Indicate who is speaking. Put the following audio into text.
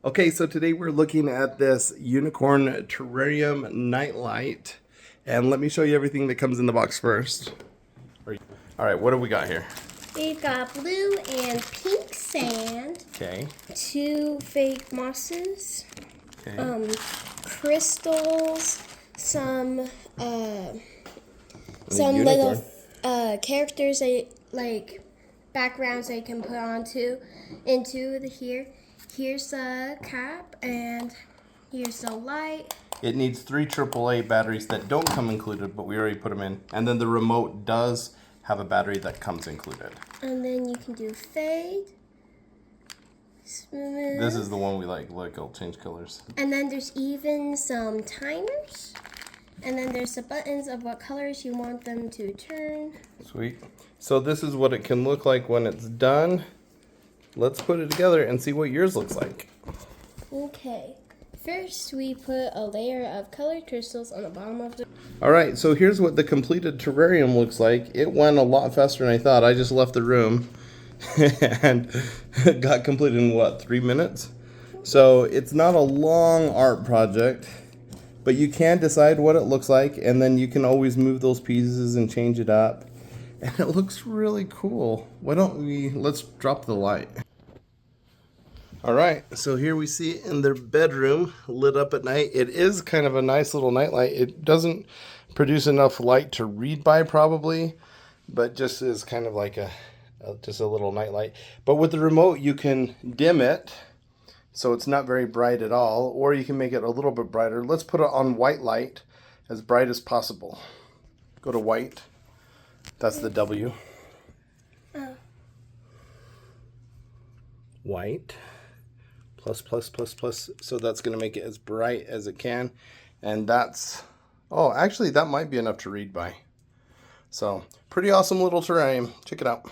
Speaker 1: Okay, so today we're looking at this unicorn terrarium nightlight. And let me show you everything that comes in the box first. All right, what do we got here?
Speaker 2: We've got blue and pink sand.
Speaker 1: Okay.
Speaker 2: 2 fake mosses.
Speaker 1: Okay.
Speaker 2: Crystals. Some
Speaker 1: unicorn.
Speaker 2: little characters like backgrounds they can put into here. Here's the cap and here's the light.
Speaker 1: It needs 3 AAA batteries that don't come included, but we already put them in. And then the remote does have a battery that comes included.
Speaker 2: And then you can do fade, smooth.
Speaker 1: This is the one we like. Look, it'll change colors.
Speaker 2: And then there's even some timers. And then there's the buttons of what colors you want them to turn.
Speaker 1: Sweet. So this is what it can look like when it's done. Let's put it together and see what yours looks like.
Speaker 2: Okay. First, we put a layer of colored crystals on the bottom of the...
Speaker 1: All right, so here's what the completed terrarium looks like. It went a lot faster than I thought. I just left the room and got completed in, what, 3 minutes? So it's not a long art project, but you can decide what it looks like, and then you can always move those pieces and change it up. And it looks really cool. Why don't let's drop the light. All right, so here we see it in their bedroom, lit up at night. It is kind of a nice little night light. It doesn't produce enough light to read by probably, but just is kind of like just a little night light. But with the remote, you can dim it, so it's not very bright at all, or you can make it a little bit brighter. Let's put it on white light, as bright as possible. Go to white. That's the W. White. Plus, plus, plus, plus. So that's going to make it as bright as it can. And that's... Oh, actually, that might be enough to read by. So, pretty awesome little terrarium. Check it out.